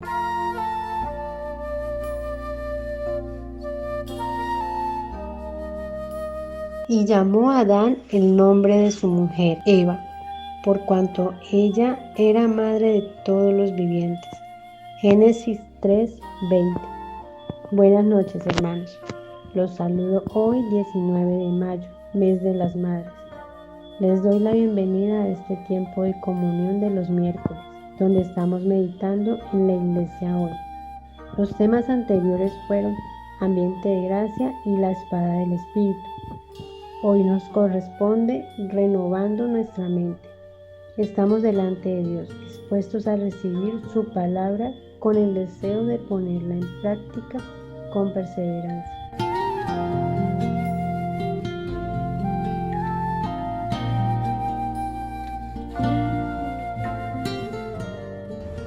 Y llamó a Adán el nombre de su mujer, Eva, por cuanto ella era madre de todos los vivientes. Génesis 3:20. Buenas noches, hermanos. Los saludo hoy 19 de mayo, mes de las madres. Les doy la bienvenida a este tiempo de comunión de los miércoles, donde estamos meditando en la iglesia hoy. Los temas anteriores fueron ambiente de gracia y la espada del Espíritu. Hoy nos corresponde renovando nuestra mente. Estamos delante de Dios, dispuestos a recibir su palabra con el deseo de ponerla en práctica con perseverancia.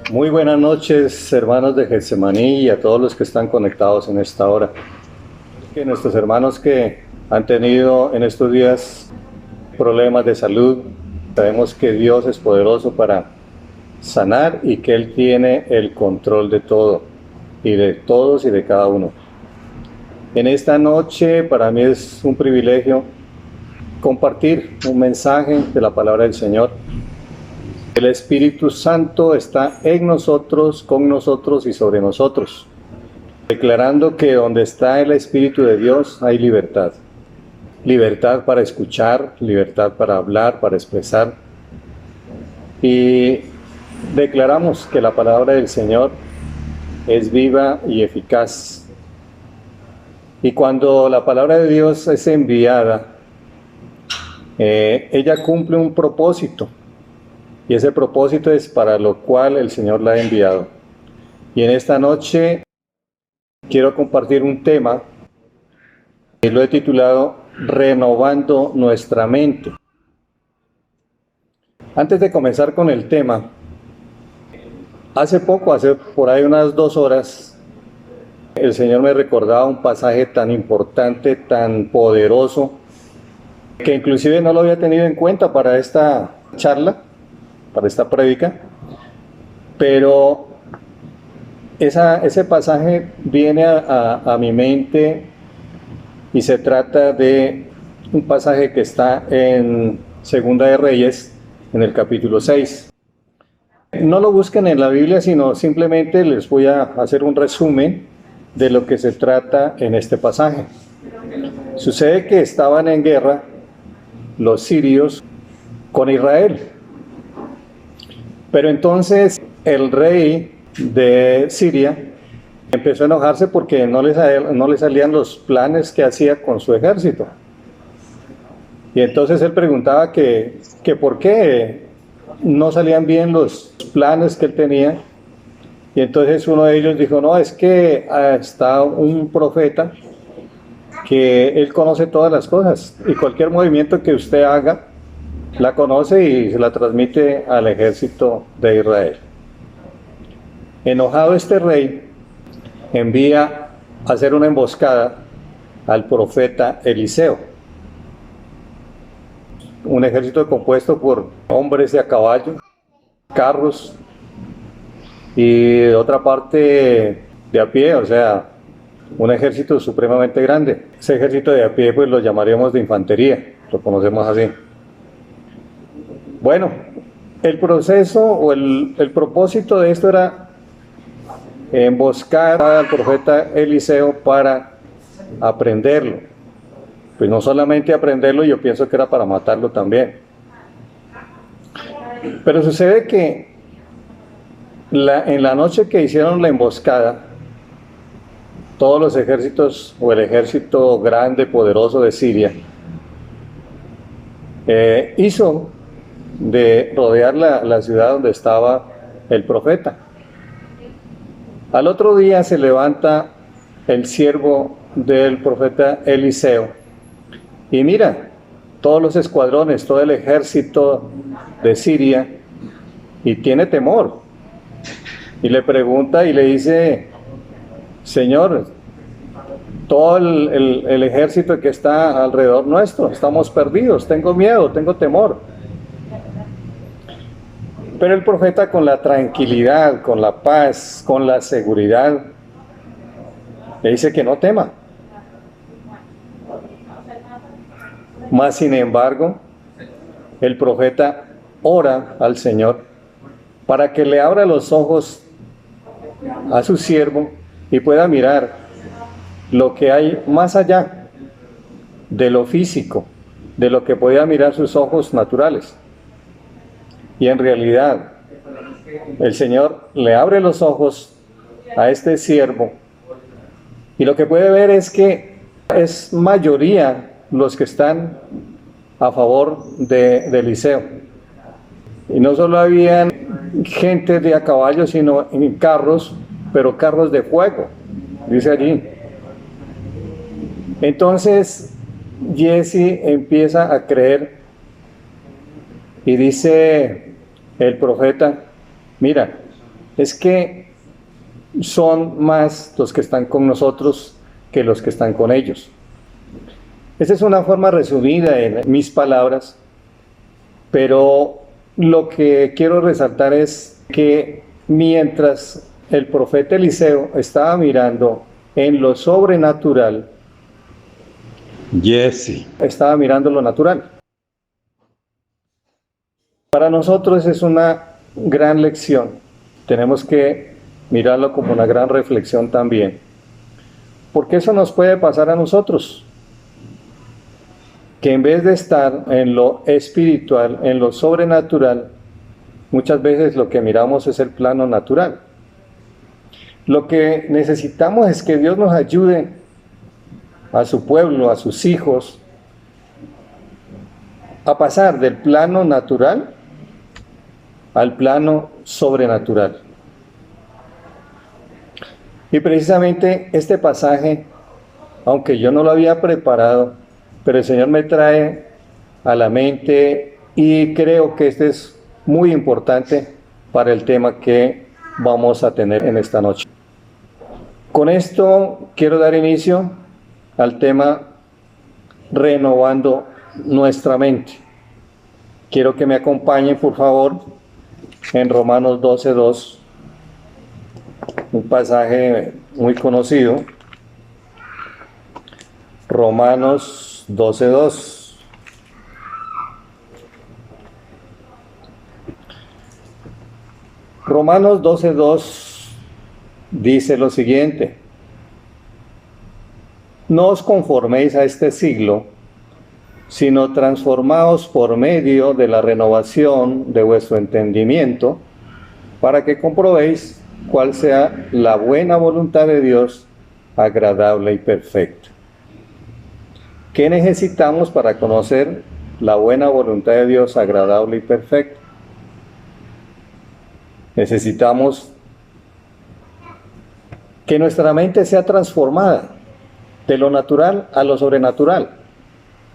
Muy buenas noches, hermanos de Getsemaní, y a todos los que están conectados en esta hora. Que nuestros hermanos que han tenido en estos días problemas de salud, sabemos que Dios es poderoso para sanar y que Él tiene el control de todo y de todos y de cada uno. En esta noche para mí es un privilegio compartir un mensaje de la palabra del Señor. El Espíritu Santo está en nosotros, con nosotros y sobre nosotros, declarando que donde está el Espíritu de Dios hay libertad. Libertad para escuchar, libertad para hablar, para expresar. Y declaramos que la palabra del Señor es viva y eficaz. Y cuando la palabra de Dios es enviada, ella cumple un propósito. Y ese propósito es para lo cual el Señor la ha enviado. Y en esta noche quiero compartir un tema y lo he titulado Renovando nuestra mente. Antes de comenzar con el tema, hace por ahí unas 2 horas, el Señor me recordaba un pasaje tan importante, tan poderoso, que inclusive no lo había tenido en cuenta para esta charla, para esta prédica, pero ese pasaje viene a mi mente y se trata de un pasaje que está en Segunda de Reyes, en el capítulo 6. No lo busquen en la Biblia, sino simplemente les voy a hacer un resumen de lo que se trata en este pasaje. Sucede que estaban en guerra los sirios con Israel. Pero entonces el rey de Siria empezó a enojarse porque no le salían los planes que hacía con su ejército. Y entonces él preguntaba que por qué no salían bien los planes que él tenía. Y entonces uno de ellos dijo, no, es que está un profeta que él conoce todas las cosas y cualquier movimiento que usted haga, la conoce y se la transmite al ejército de Israel. Enojado este rey, envía a hacer una emboscada al profeta Eliseo. Un ejército compuesto por hombres de a caballo, carros y de otra parte de a pie, o sea, un ejército supremamente grande. Ese ejército de a pie pues lo llamaríamos de infantería, lo conocemos así. Bueno, el proceso o el propósito de esto era emboscar al profeta Eliseo para aprenderlo. Pues no solamente aprenderlo, yo pienso que era para matarlo también. Pero sucede que en la noche que hicieron la emboscada, todos los ejércitos o el ejército grande, poderoso de Siria, hizo de rodear la ciudad donde estaba el profeta. Al otro día se levanta el siervo del profeta Eliseo y mira todos los escuadrones, todo el ejército de Siria, y tiene temor y le pregunta y le dice, Señor, todo el ejército que está alrededor nuestro, estamos perdidos, tengo miedo, tengo temor. Pero el profeta, con la tranquilidad, con la paz, con la seguridad, le dice que no tema. Mas sin embargo, el profeta ora al Señor para que le abra los ojos a su siervo y pueda mirar lo que hay más allá de lo físico, de lo que podía mirar sus ojos naturales. Y en realidad, el Señor le abre los ojos a este siervo y lo que puede ver es que es mayoría los que están a favor de Eliseo. Y no solo habían gente de a caballo, sino en carros, pero carros de fuego, dice allí. Entonces Giezi empieza a creer y dice el profeta: mira, es que son más los que están con nosotros que los que están con ellos. Esta es una forma resumida en mis palabras, pero lo que quiero resaltar es que mientras el profeta Eliseo estaba mirando en lo sobrenatural, Giezi estaba mirando lo natural. Para nosotros es una gran lección. Tenemos que mirarlo como una gran reflexión también. Porque eso nos puede pasar a nosotros. Que en vez de estar en lo espiritual, en lo sobrenatural, muchas veces lo que miramos es el plano natural. Lo que necesitamos es que Dios nos ayude a su pueblo, a sus hijos, a pasar del plano natural al plano sobrenatural. Y precisamente este pasaje, aunque yo no lo había preparado, pero el Señor me trae a la mente y creo que este es muy importante para el tema que vamos a tener en esta noche. Con esto quiero dar inicio al tema renovando nuestra mente. Quiero que me acompañen, por favor, en Romanos 12:2, un pasaje muy conocido. Romanos 12:2. Romanos 12:2 dice lo siguiente: no os conforméis a este siglo, sino transformaos por medio de la renovación de vuestro entendimiento, para que comprobéis cuál sea la buena voluntad de Dios, agradable y perfecta. ¿Qué necesitamos para conocer la buena voluntad de Dios, agradable y perfecta? Necesitamos que nuestra mente sea transformada de lo natural a lo sobrenatural,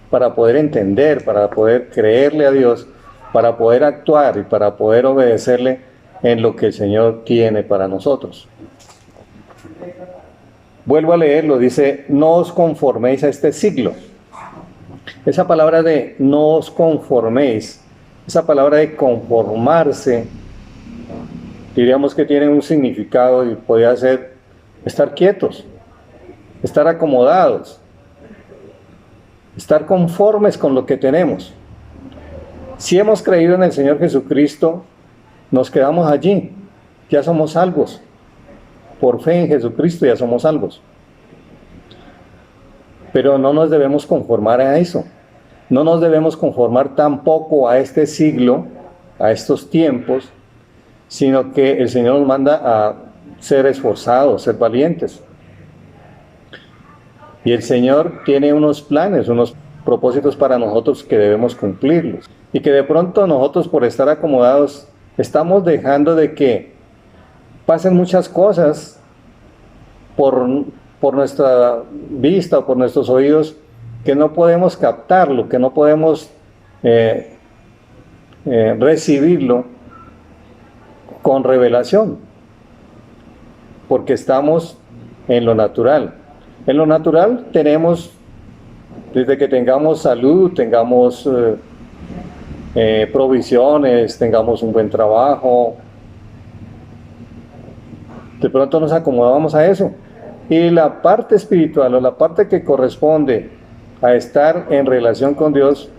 para poder entender, para poder creerle a Dios, para poder actuar y para poder obedecerle en lo que el Señor tiene para nosotros. Vuelvo a leerlo, dice: no os conforméis a este siglo. Esa palabra de no os conforméis, esa palabra de conformarse, diríamos que tiene un significado y podría ser estar quietos, estar acomodados, estar conformes con lo que tenemos. Si hemos creído en el Señor Jesucristo, nos quedamos allí, ya somos salvos. Por fe en Jesucristo ya somos salvos. Pero no nos debemos conformar a eso. No nos debemos conformar tampoco a este siglo, a estos tiempos, sino que el Señor nos manda a ser esforzados, ser valientes. Y el Señor tiene unos planes, unos propósitos para nosotros que debemos cumplirlos. Y que de pronto nosotros, por estar acomodados, estamos dejando de que pasen muchas cosas por nuestra vista o por nuestros oídos, que no podemos captarlo, que no podemos recibirlo con revelación, porque estamos en lo natural. En lo natural tenemos, desde que tengamos salud, tengamos provisiones, tengamos un buen trabajo. De pronto nos acomodamos a eso. Y la parte espiritual o la parte que corresponde a estar en relación con Dios,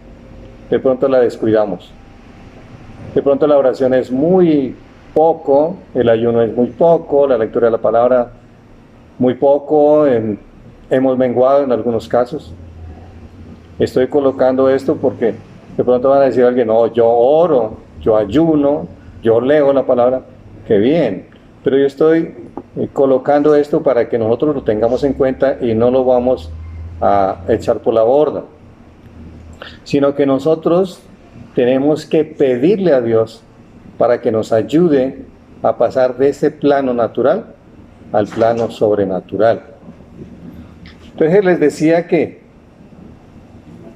de pronto la descuidamos. De pronto la oración es muy poco, el ayuno es muy poco, la lectura de la palabra muy poco, hemos menguado en algunos casos. Estoy colocando esto porque de pronto van a decir alguien, no, yo oro, yo ayuno, yo leo la palabra, qué bien, pero yo estoy colocando esto para que nosotros lo tengamos en cuenta y no lo vamos a echar por la borda, sino que nosotros tenemos que pedirle a Dios para que nos ayude a pasar de ese plano natural al plano sobrenatural. Entonces les decía que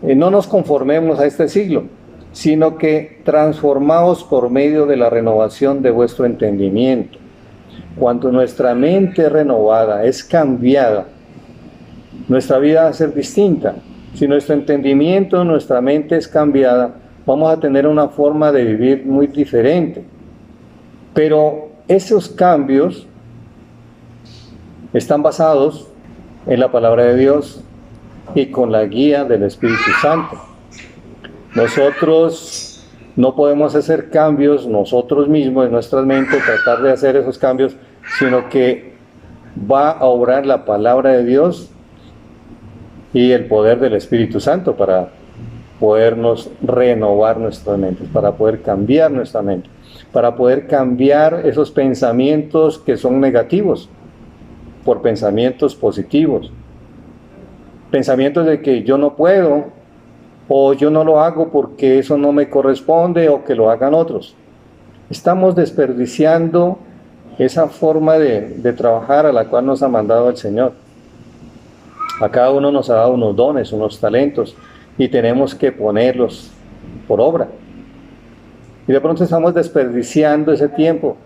no nos conformemos a este siglo, sino que transformaos por medio de la renovación de vuestro entendimiento. Cuando nuestra mente es renovada, es cambiada, nuestra vida va a ser distinta. Si nuestro entendimiento, nuestra mente es cambiada, vamos a tener una forma de vivir muy diferente. Pero esos cambios están basados en la palabra de Dios y con la guía del Espíritu Santo. Nosotros no podemos hacer cambios nosotros mismos en nuestras mentes, tratar de hacer esos cambios, sino que va a obrar la palabra de Dios y el poder del Espíritu Santo para podernos renovar nuestras mentes, para poder cambiar nuestra mente, para poder cambiar esos pensamientos que son negativos por pensamientos positivos. Pensamientos de que yo no puedo, o yo no lo hago porque eso no me corresponde, o que lo hagan otros. Estamos desperdiciando esa forma de trabajar a la cual nos ha mandado el Señor. A cada uno nos ha dado unos dones, unos talentos, y tenemos que ponerlos por obra. Y de pronto estamos desperdiciando ese tiempo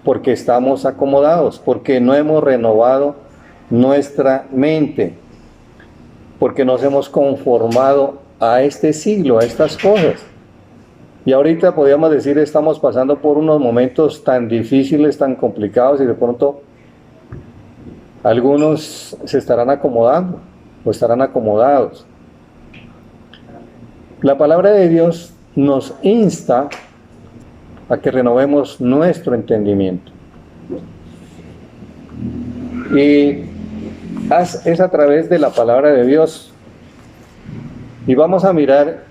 porque estamos acomodados, porque no hemos renovado nuestra mente, porque nos hemos conformado a este siglo, a estas cosas. Y ahorita podríamos decir, estamos pasando por unos momentos tan difíciles, tan complicados, y de pronto algunos se estarán acomodando o estarán acomodados. La palabra de Dios nos insta a que renovemos nuestro entendimiento. Y es a través de la palabra de Dios. Y vamos a mirar,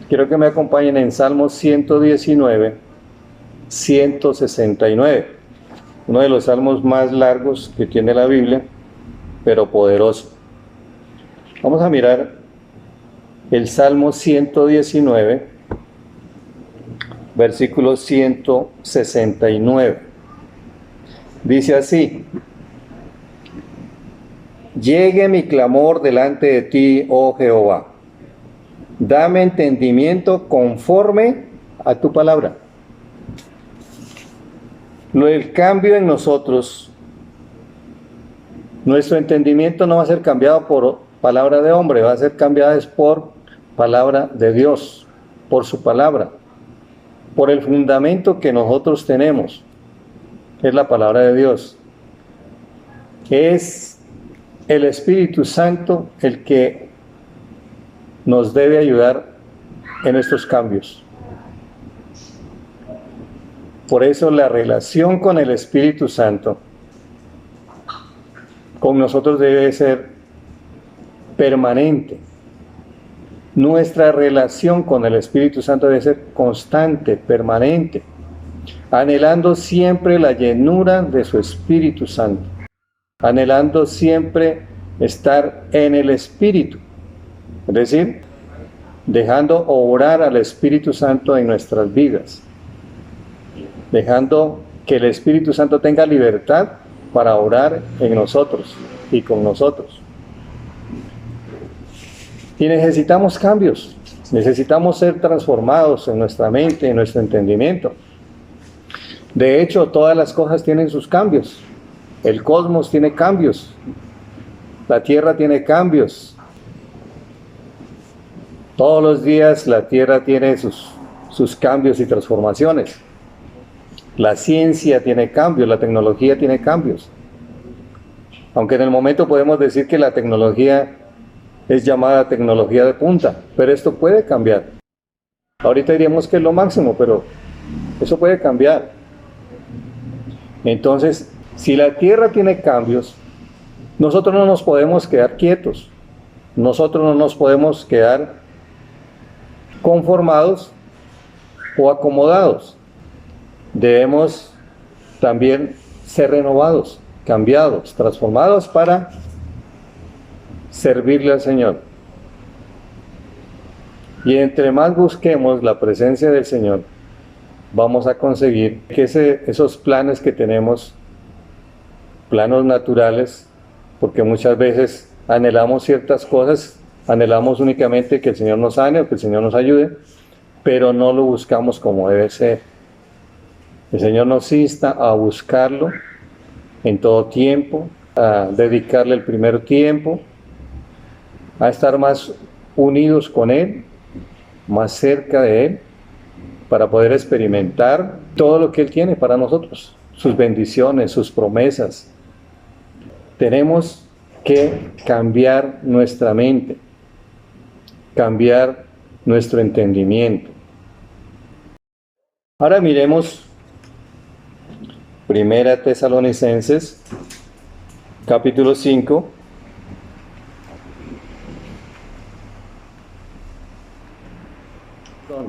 quiero que me acompañen en Salmos 119, 169. Uno de los salmos más largos que tiene la Biblia, pero poderoso. Vamos a mirar el Salmo 119, versículo 169. Dice así: llegue mi clamor delante de ti, oh Jehová. Dame entendimiento conforme a tu palabra. El cambio en nosotros, nuestro entendimiento no va a ser cambiado por palabra de hombre, va a ser cambiado por palabra de Dios, por su palabra, por el fundamento que nosotros tenemos, es la palabra de Dios. Es el Espíritu Santo el que nos debe ayudar en estos cambios. Por eso la relación con el Espíritu Santo con nosotros debe ser permanente. Nuestra relación con el Espíritu Santo debe ser constante, permanente, anhelando siempre la llenura de su Espíritu Santo, anhelando siempre estar en el Espíritu, es decir, dejando obrar al Espíritu Santo en nuestras vidas, dejando que el Espíritu Santo tenga libertad para orar en nosotros y con nosotros. Y necesitamos cambios, necesitamos ser transformados en nuestra mente, en nuestro entendimiento. De hecho, todas las cosas tienen sus cambios. El cosmos tiene cambios, la tierra tiene cambios, Todos los días la tierra tiene sus cambios y transformaciones. La ciencia tiene cambios, la tecnología tiene cambios. Aunque en el momento podemos decir que la tecnología es llamada tecnología de punta, pero esto puede cambiar. Ahorita diríamos que es lo máximo, pero eso puede cambiar. Entonces, si la tierra tiene cambios, nosotros no nos podemos quedar quietos. Nosotros no nos podemos quedar conformados o acomodados. Debemos también ser renovados, cambiados, transformados para servirle al Señor. Y entre más busquemos la presencia del Señor, vamos a conseguir que esos planes que tenemos, planos naturales, porque muchas veces anhelamos ciertas cosas, anhelamos únicamente que el Señor nos sane o que el Señor nos ayude, pero no lo buscamos como debe ser. El Señor nos insta a buscarlo en todo tiempo, a dedicarle el primer tiempo, a estar más unidos con Él, más cerca de Él, para poder experimentar todo lo que Él tiene para nosotros, sus bendiciones, sus promesas. Tenemos que cambiar nuestra mente, cambiar nuestro entendimiento. Ahora miremos Primera Tesalonicenses, capítulo 5.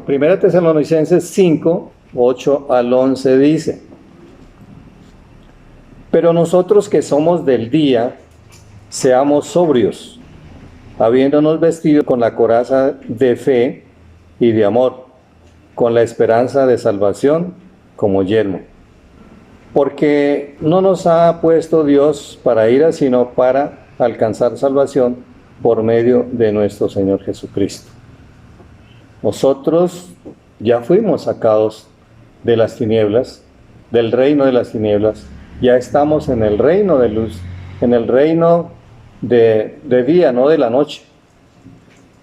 Primera Tesalonicenses 5, 8 al 11 dice: Pero nosotros que somos del día, seamos sobrios, habiéndonos vestido con la coraza de fe y de amor, con la esperanza de salvación como yelmo. Porque no nos ha puesto Dios para ira, sino para alcanzar salvación por medio de nuestro Señor Jesucristo. Nosotros ya fuimos sacados de las tinieblas, del reino de las tinieblas, ya estamos en el reino de luz, en el reino de día, no de la noche.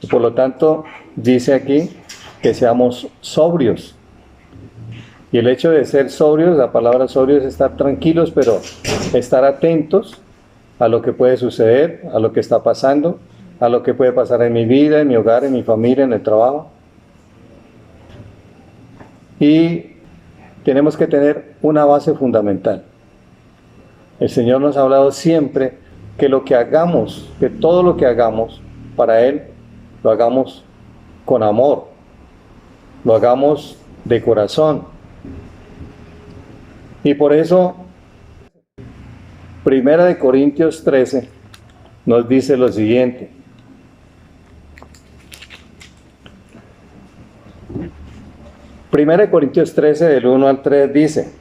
Y por lo tanto, dice aquí que seamos sobrios. Y el hecho de ser sobrios, la palabra sobrios es estar tranquilos, pero estar atentos a lo que puede suceder, a lo que está pasando, a lo que puede pasar en mi vida, en mi hogar, en mi familia, en el trabajo. Y tenemos que tener una base fundamental. El Señor nos ha hablado siempre que lo que hagamos, que todo lo que hagamos para Él, lo hagamos con amor, lo hagamos de corazón. Y por eso, Primera de Corintios 13 nos dice lo siguiente: Primera de Corintios 13, del 1 al 3 dice: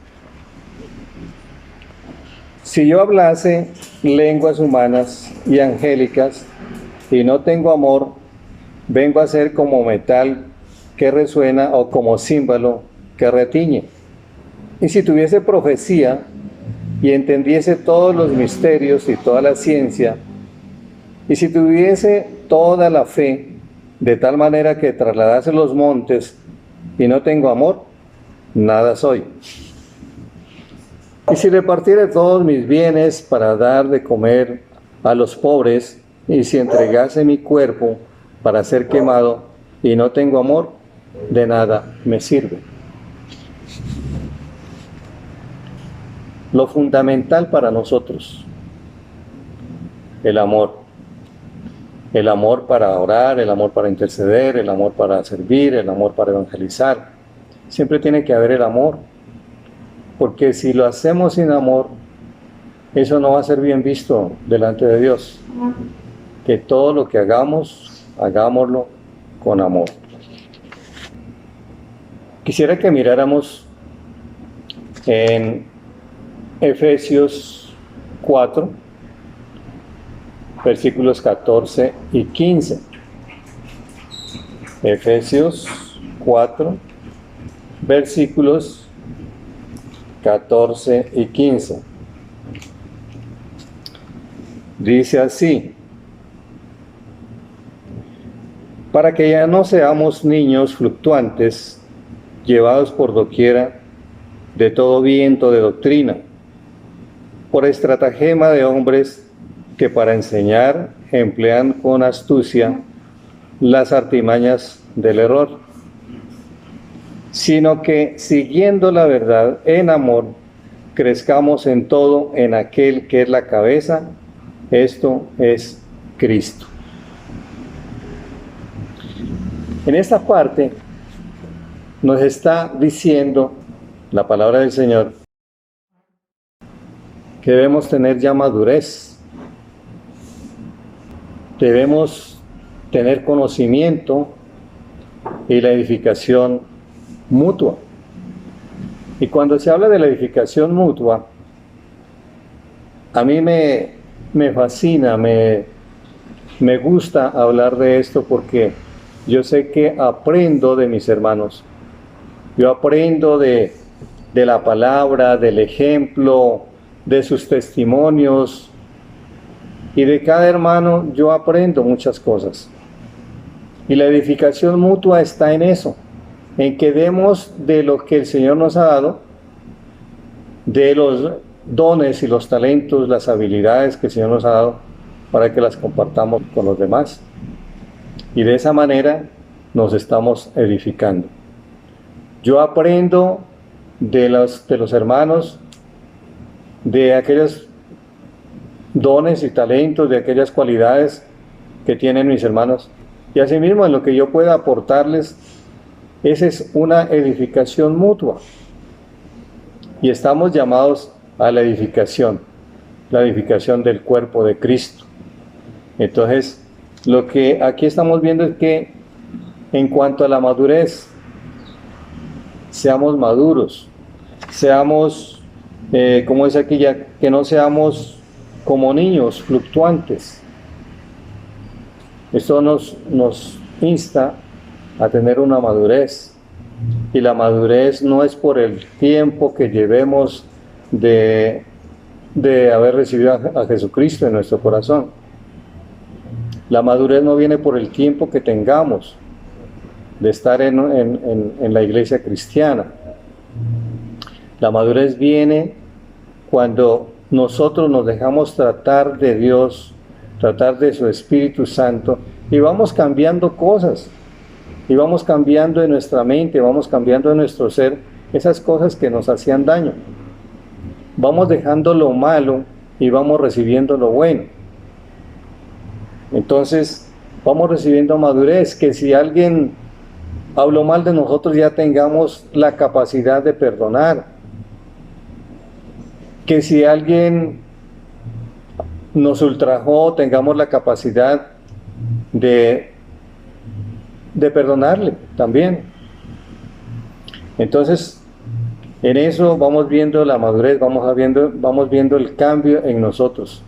Si yo hablase lenguas humanas y angélicas y no tengo amor, vengo a ser como metal que resuena o como címbalo que retiñe. Y si tuviese profecía y entendiese todos los misterios y toda la ciencia, y si tuviese toda la fe, de tal manera que trasladase los montes, y no tengo amor, nada soy. Y si repartiere todos mis bienes para dar de comer a los pobres, y si entregase mi cuerpo para ser quemado, y no tengo amor, de nada me sirve. Lo fundamental para nosotros, el amor. El amor para orar, el amor para interceder, el amor para servir, el amor para evangelizar. Siempre tiene que haber el amor. Porque si lo hacemos sin amor, eso no va a ser bien visto delante de Dios. Que todo lo que hagamos, hagámoslo con amor. Quisiera que miráramos en Efesios 4, versículos 14 y 15. Efesios 4, versículos 14 y 15. Dice así: para que ya no seamos niños fluctuantes, llevados por doquiera de todo viento de doctrina, por estratagema de hombres que para enseñar emplean con astucia las artimañas del error, sino que siguiendo la verdad en amor, crezcamos en todo en aquel que es la cabeza, esto es Cristo. En esta parte nos está diciendo la palabra del Señor que debemos tener ya madurez, debemos tener conocimiento y la edificación mutua. Y cuando se habla de la edificación mutua, a mí me fascina, me gusta hablar de esto porque yo sé que aprendo de mis hermanos. Yo aprendo de la palabra, del ejemplo, de sus testimonios, y de cada hermano yo aprendo muchas cosas. Y la edificación mutua está en eso, en que demos de lo que el Señor nos ha dado, de los dones y los talentos, las habilidades que el Señor nos ha dado, para que las compartamos con los demás. Y de esa manera nos estamos edificando. Yo aprendo de los hermanos, de aquellos dones y talentos, de aquellas cualidades que tienen mis hermanos. Y asimismo, en lo que yo pueda aportarles, esa es una edificación mutua. Y estamos llamados a la edificación del cuerpo de Cristo. Entonces, lo que aquí estamos viendo es que en cuanto a la madurez, seamos maduros, seamos, como dice aquí ya, que no seamos como niños fluctuantes. Esto nos insta a tener una madurez, y la madurez no es por el tiempo que llevemos de haber recibido a Jesucristo en nuestro corazón. La madurez no viene por el tiempo que tengamos de estar en la iglesia cristiana. La madurez viene cuando nosotros nos dejamos tratar de Dios, tratar de su Espíritu Santo, y vamos cambiando cosas, y vamos cambiando en nuestra mente, vamos cambiando en nuestro ser esas cosas que nos hacían daño. Vamos dejando lo malo y vamos recibiendo lo bueno. Entonces vamos recibiendo madurez, que si alguien habló mal de nosotros ya tengamos la capacidad de perdonar, que si alguien nos ultrajó tengamos la capacidad de perdonarle también. Entonces en eso vamos viendo la madurez, vamos viendo el cambio en nosotros,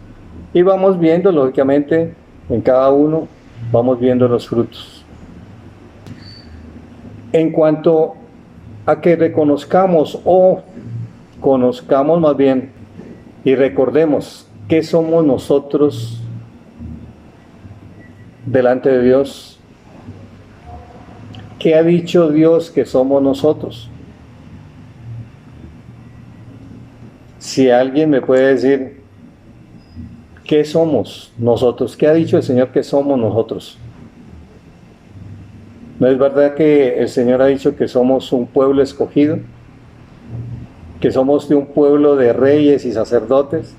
y vamos viendo lógicamente en cada uno, vamos viendo los frutos. En cuanto a que reconozcamos o conozcamos más bien y recordemos qué somos nosotros delante de Dios, qué ha dicho Dios que somos nosotros. Si alguien me puede decir qué somos nosotros, qué ha dicho el Señor que somos nosotros. ¿No es verdad que el Señor ha dicho que somos un pueblo escogido? Que somos de un pueblo de reyes y sacerdotes,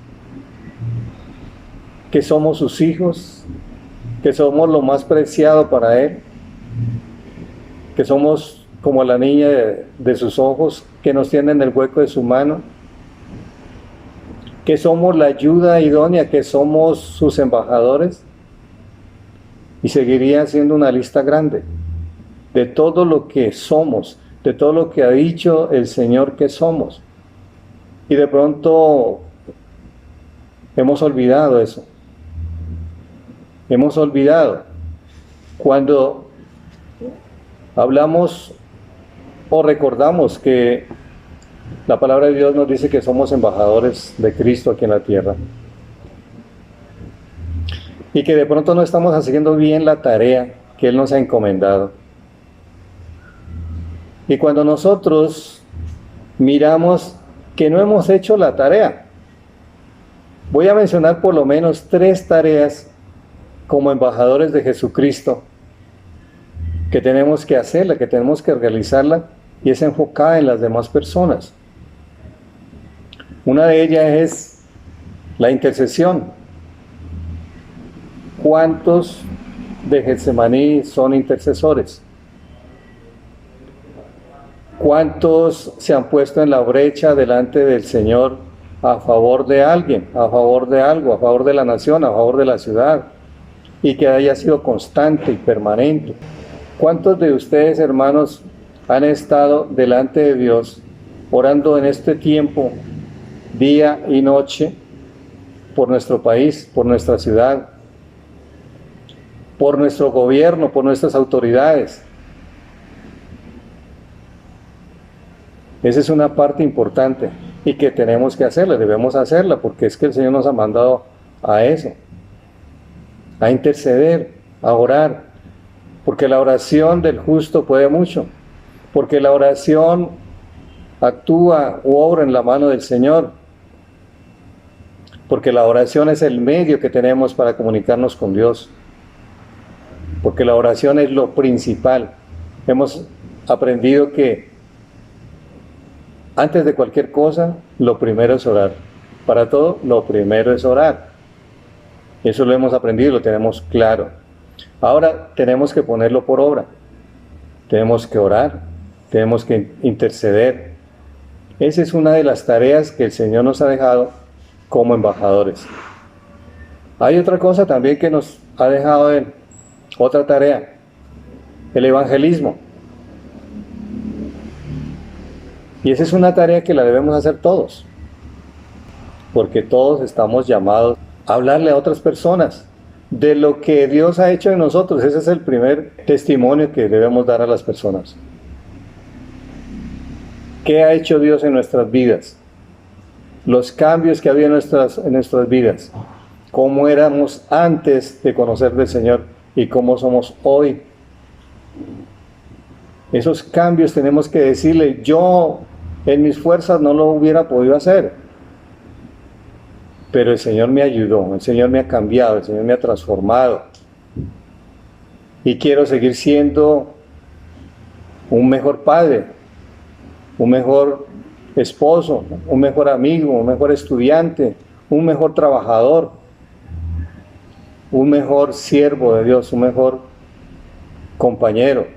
que somos sus hijos, que somos lo más preciado para Él, que somos como la niña de sus ojos, que nos tiene en el hueco de su mano, que somos la ayuda idónea, que somos sus embajadores, y seguiría siendo una lista grande de todo lo que somos, de todo lo que ha dicho el Señor que somos. Y de pronto hemos olvidado eso. Hemos olvidado. Cuando hablamos o recordamos que la palabra de Dios nos dice que somos embajadores de Cristo aquí en la tierra, y que de pronto no estamos haciendo bien la tarea que Él nos ha encomendado. Y cuando nosotros miramos que no hemos hecho la tarea, voy a mencionar por lo menos 3 tareas como embajadores de Jesucristo que tenemos que hacerla, que tenemos que realizarla, y es enfocada en las demás personas. Una de ellas es la intercesión. ¿Cuántos de Getsemaní son intercesores? ¿Cuántos se han puesto en la brecha delante del Señor a favor de alguien, a favor de algo, a favor de la nación, a favor de la ciudad? Y que haya sido constante y permanente. ¿Cuántos de ustedes, hermanos, han estado delante de Dios orando en este tiempo, día y noche, por nuestro país, por nuestra ciudad, por nuestro gobierno, por nuestras autoridades? Esa es una parte importante y que tenemos que hacerla, debemos hacerla, porque es que el Señor nos ha mandado a eso, a interceder, a orar, porque la oración del justo puede mucho, porque la oración actúa u obra en la mano del Señor, porque la oración es el medio que tenemos para comunicarnos con Dios, porque la oración es lo principal. Hemos aprendido que antes de cualquier cosa, lo primero es orar. Para todo, lo primero es orar. Eso lo hemos aprendido y lo tenemos claro. Ahora tenemos que ponerlo por obra. Tenemos que orar, tenemos que interceder. Esa es una de las tareas que el Señor nos ha dejado como embajadores. Hay otra cosa también que nos ha dejado Él, otra tarea, el evangelismo. Y esa es una tarea que la debemos hacer todos, porque todos estamos llamados a hablarle a otras personas de lo que Dios ha hecho en nosotros. Ese es el primer testimonio que debemos dar a las personas. ¿Qué ha hecho Dios en nuestras vidas? Los cambios que había en nuestras vidas. Cómo éramos antes de conocer del Señor y cómo somos hoy. Esos cambios tenemos que decirle: yo en mis fuerzas no lo hubiera podido hacer, pero el Señor me ayudó, el Señor me ha cambiado, el Señor me ha transformado, y quiero seguir siendo un mejor padre, un mejor esposo, un mejor amigo, un mejor estudiante, un mejor trabajador, un mejor siervo de Dios, un mejor compañero.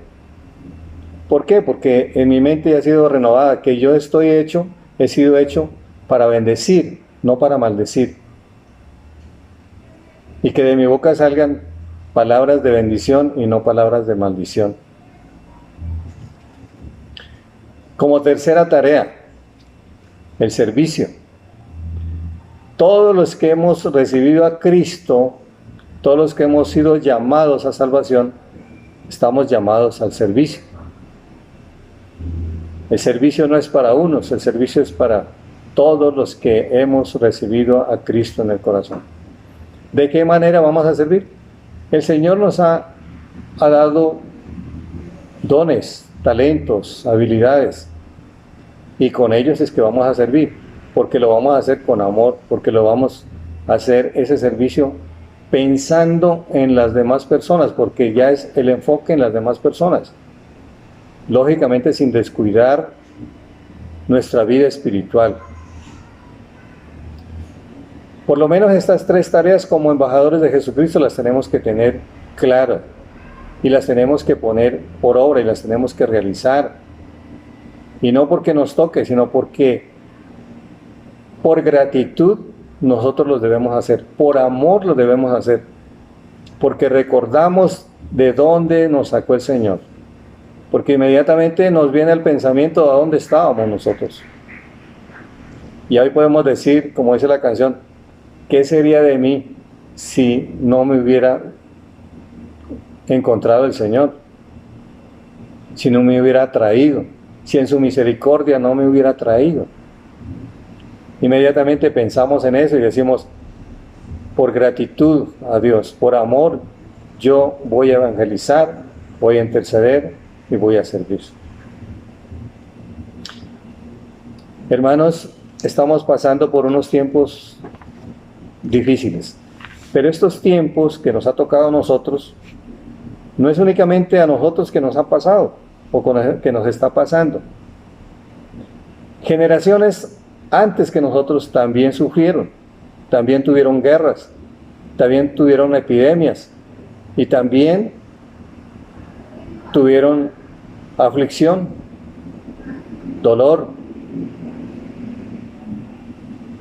¿Por qué? Porque en mi mente ya ha sido renovada, que yo he sido hecho para bendecir, no para maldecir. Y que de mi boca salgan palabras de bendición y no palabras de maldición. Como tercera tarea, el servicio. Todos los que hemos recibido a Cristo, todos los que hemos sido llamados a salvación, estamos llamados al servicio. El servicio no es para unos, el servicio es para todos los que hemos recibido a Cristo en el corazón. ¿De qué manera vamos a servir? El Señor nos ha dado dones, talentos, habilidades, y con ellos es que vamos a servir, porque lo vamos a hacer con amor, porque lo vamos a hacer ese servicio pensando en las demás personas, porque ya es el enfoque en las demás personas. Lógicamente sin descuidar nuestra vida espiritual. Por lo menos estas 3 tareas como embajadores de Jesucristo las tenemos que tener claras, y las tenemos que poner por obra, y las tenemos que realizar. Y no porque nos toque, sino porque por gratitud nosotros los debemos hacer, por amor los debemos hacer, porque recordamos de dónde nos sacó el Señor. Porque inmediatamente nos viene el pensamiento a dónde estábamos nosotros. Y hoy podemos decir, como dice la canción: ¿qué sería de mí si no me hubiera encontrado el Señor? Si no me hubiera traído, si en su misericordia no me hubiera traído. Inmediatamente pensamos en eso y decimos: por gratitud a Dios, por amor yo voy a evangelizar, voy a interceder y voy a servir. Hermanos, estamos pasando por unos tiempos difíciles, pero estos tiempos que nos ha tocado a nosotros, no es únicamente a nosotros que nos ha pasado o que nos está pasando. Generaciones antes que nosotros también sufrieron, también tuvieron guerras, también tuvieron epidemias y también tuvieron aflicción, dolor.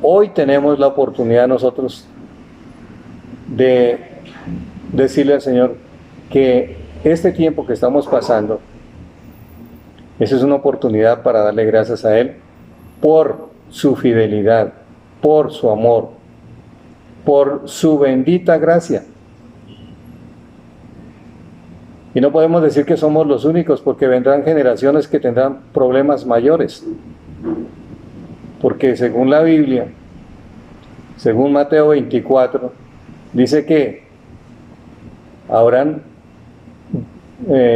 Hoy tenemos la oportunidad nosotros de decirle al Señor que este tiempo que estamos pasando, esa es una oportunidad para darle gracias a Él por su fidelidad, por su amor, por su bendita gracia. Y no podemos decir que somos los únicos, porque vendrán generaciones que tendrán problemas mayores. Porque según la Biblia, según Mateo 24, dice que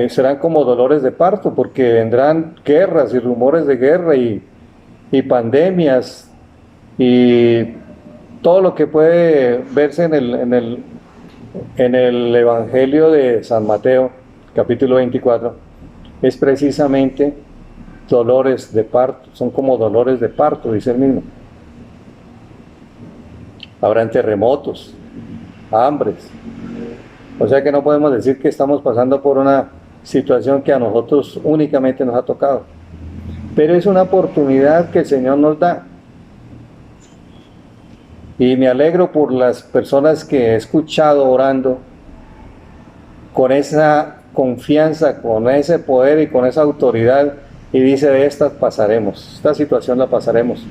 serán como dolores de parto, porque vendrán guerras y rumores de guerra y pandemias y todo lo que puede verse en el Evangelio de San Mateo, capítulo 24, es precisamente dolores de parto, son como dolores de parto, dice el mismo. Habrán terremotos, hambres. O sea que no podemos decir que estamos pasando por una situación que a nosotros únicamente nos ha tocado. Pero es una oportunidad que el Señor nos da. Y me alegro por las personas que he escuchado orando con esa confianza, con ese poder y con esa autoridad. Y dice, de estas pasaremos, esta situación la pasaremos,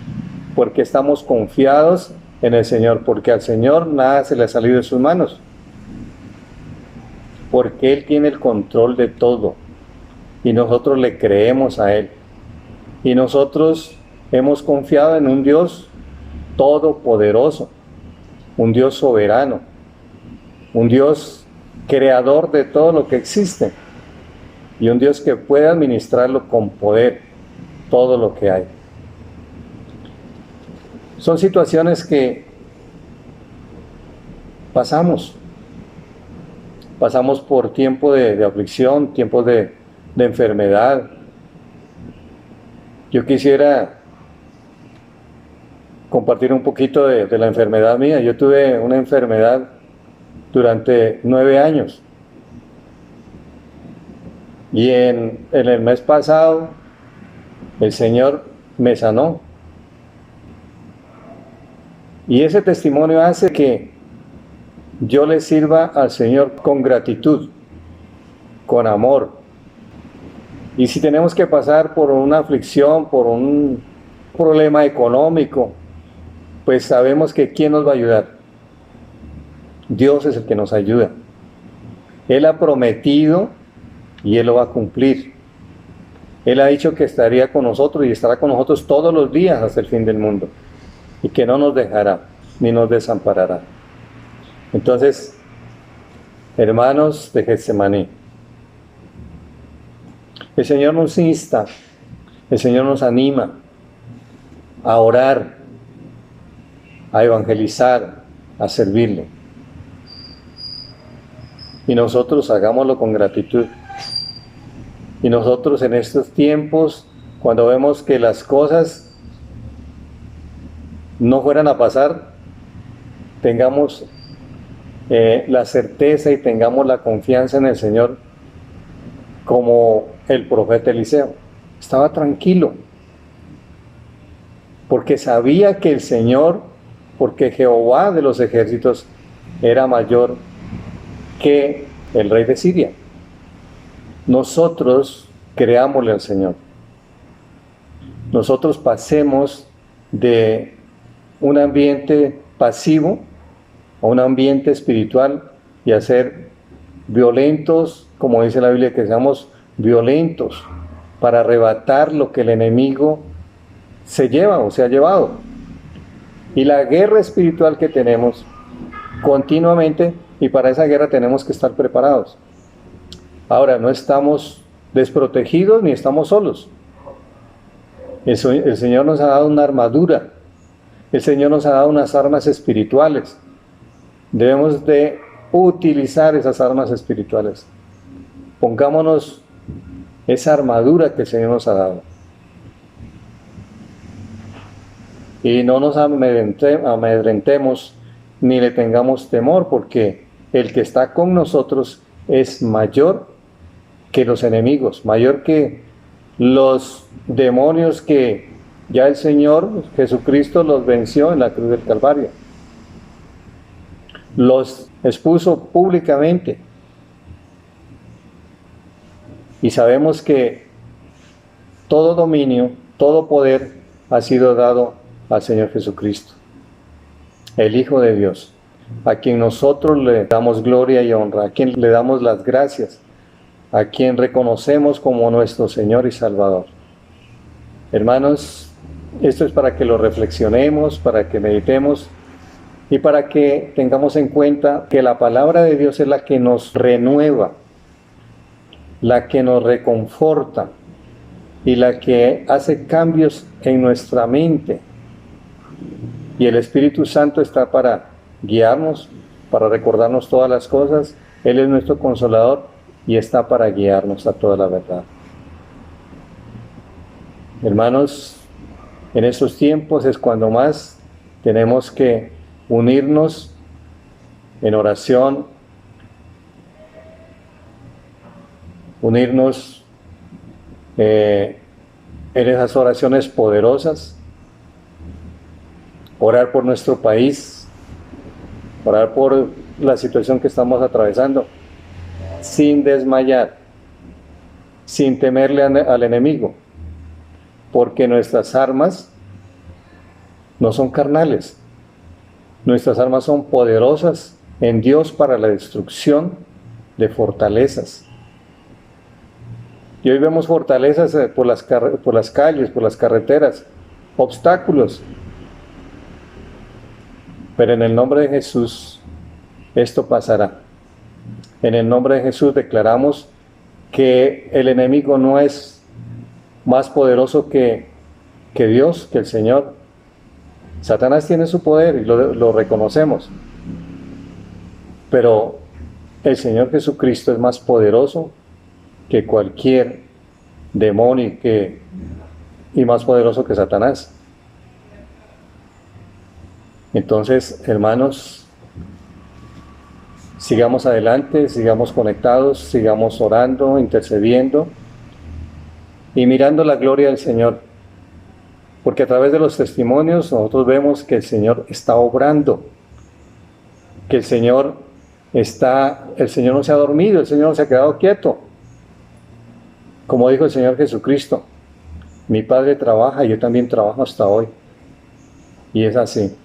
porque estamos confiados en el Señor, porque al Señor nada se le ha salido de sus manos, porque Él tiene el control de todo, y nosotros le creemos a Él, y nosotros hemos confiado en un Dios todopoderoso, un Dios soberano, un Dios creador de todo lo que existe, y un Dios que puede administrarlo con poder, todo lo que hay. Son situaciones que pasamos por tiempo de aflicción, tiempos de enfermedad. Yo quisiera compartir un poquito de la enfermedad mía. Yo tuve una enfermedad durante 9 años. Y en el mes pasado, el Señor me sanó. Y ese testimonio hace que yo le sirva al Señor con gratitud, con amor. Y si tenemos que pasar por una aflicción, por un problema económico, pues sabemos que ¿quién nos va a ayudar? Dios es el que nos ayuda. Él ha prometido y Él lo va a cumplir. Él ha dicho que estaría con nosotros y estará con nosotros todos los días hasta el fin del mundo, y que no nos dejará ni nos desamparará. Entonces, hermanos de Getsemaní, el Señor nos insta, el Señor nos anima a orar, a evangelizar, a servirle. Y nosotros hagámoslo con gratitud. Y nosotros en estos tiempos, cuando vemos que las cosas no fueran a pasar, tengamos la certeza y tengamos la confianza en el Señor, como el profeta Eliseo. Estaba tranquilo, porque sabía que el Señor, porque Jehová de los ejércitos era mayor que el rey de Siria. Nosotros creámosle al Señor. Nosotros pasemos de un ambiente pasivo a un ambiente espiritual y a ser violentos, como dice la Biblia, que seamos violentos para arrebatar lo que el enemigo se lleva o se ha llevado. Y la guerra espiritual que tenemos continuamente y para esa guerra tenemos que estar preparados. Ahora, no estamos desprotegidos ni estamos solos. El Señor nos ha dado una armadura. El Señor nos ha dado unas armas espirituales. Debemos de utilizar esas armas espirituales. Pongámonos esa armadura que el Señor nos ha dado. Y no nos amedrentemos ni le tengamos temor, porque el que está con nosotros es mayor que los enemigos, mayor que los demonios que ya el Señor Jesucristo los venció en la cruz del Calvario. Los expuso públicamente. Y sabemos que todo dominio, todo poder ha sido dado al Señor Jesucristo, el Hijo de Dios, a quien nosotros le damos gloria y honra, a quien le damos las gracias, a quien reconocemos como nuestro Señor y Salvador. Hermanos, esto es para que lo reflexionemos, para que meditemos y para que tengamos en cuenta que la palabra de Dios es la que nos renueva, la que nos reconforta y la que hace cambios en nuestra mente. Y el Espíritu Santo está para guiarnos, para recordarnos todas las cosas. Él es nuestro consolador y está para guiarnos a toda la verdad. Hermanos, en estos tiempos es cuando más tenemos que unirnos en oración, unirnos en esas oraciones poderosas, orar por nuestro país, orar por la situación que estamos atravesando, sin desmayar, sin temerle al enemigo, porque nuestras armas no son carnales, nuestras armas son poderosas en Dios para la destrucción de fortalezas. Y hoy vemos fortalezas por las calles, por las carreteras, obstáculos. Pero en el nombre de Jesús, esto pasará. En el nombre de Jesús declaramos que el enemigo no es más poderoso que Dios, que el Señor. Satanás tiene su poder y lo reconocemos. Pero el Señor Jesucristo es más poderoso que cualquier demonio y más poderoso que Satanás. Entonces, hermanos, sigamos adelante, sigamos conectados, sigamos orando, intercediendo y mirando la gloria del Señor. Porque a través de los testimonios nosotros vemos que el Señor está obrando, que el Señor no se ha dormido, el Señor no se ha quedado quieto. Como dijo el Señor Jesucristo, mi Padre trabaja y yo también trabajo hasta hoy. Y es así.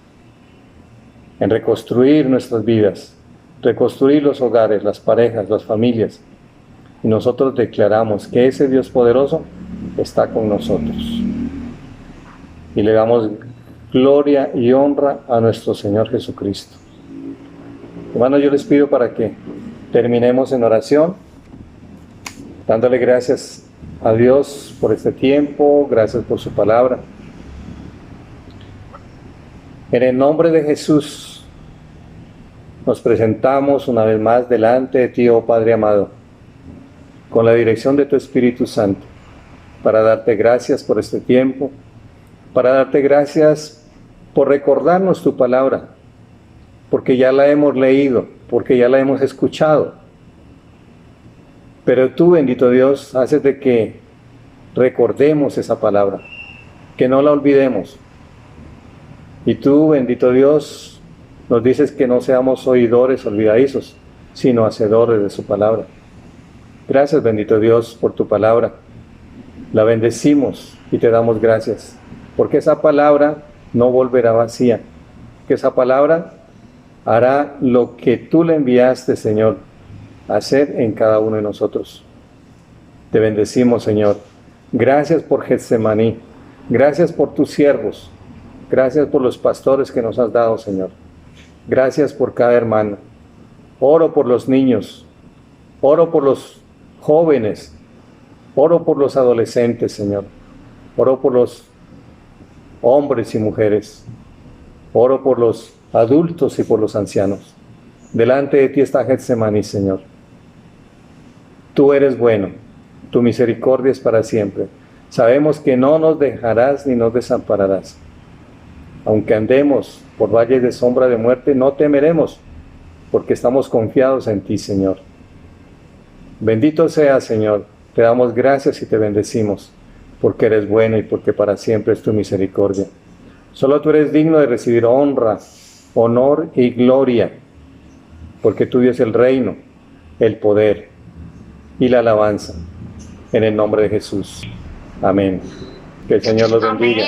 En reconstruir nuestras vidas, reconstruir los hogares, las parejas, las familias. Y nosotros declaramos que ese Dios poderoso está con nosotros. Y le damos gloria y honra a nuestro Señor Jesucristo. Hermanos, yo les pido para que terminemos en oración, dándole gracias a Dios por este tiempo, gracias por su palabra. En el nombre de Jesús, nos presentamos una vez más delante de ti, oh Padre amado, con la dirección de tu Espíritu Santo, para darte gracias por este tiempo, para darte gracias por recordarnos tu palabra, porque ya la hemos leído, porque ya la hemos escuchado. Pero tú, bendito Dios, haces de que recordemos esa palabra, que no la olvidemos. Y tú, bendito Dios, nos dices que no seamos oidores olvidadizos, sino hacedores de su palabra. Gracias, bendito Dios, por tu palabra. La bendecimos y te damos gracias, porque esa palabra no volverá vacía, que esa palabra hará lo que tú le enviaste, Señor, a hacer en cada uno de nosotros. Te bendecimos, Señor. Gracias por Getsemaní. Gracias por tus siervos. Gracias por los pastores que nos has dado, Señor. Gracias por cada hermano. oro por los niños, oro por los jóvenes, oro por los adolescentes, Señor, oro por los hombres y mujeres, oro por los adultos y por los ancianos. Delante de ti está Getsemaní, Señor. Tú eres bueno, tu misericordia es para siempre. Sabemos que no nos dejarás ni nos desampararás. Aunque andemos por valles de sombra de muerte, no temeremos, porque estamos confiados en ti, Señor. Bendito seas, Señor. Te damos gracias y te bendecimos, porque eres bueno y porque para siempre es tu misericordia. Solo tú eres digno de recibir honra, honor y gloria, porque tuyo es el reino, el poder y la alabanza. En el nombre de Jesús. Amén. Que el Señor los bendiga.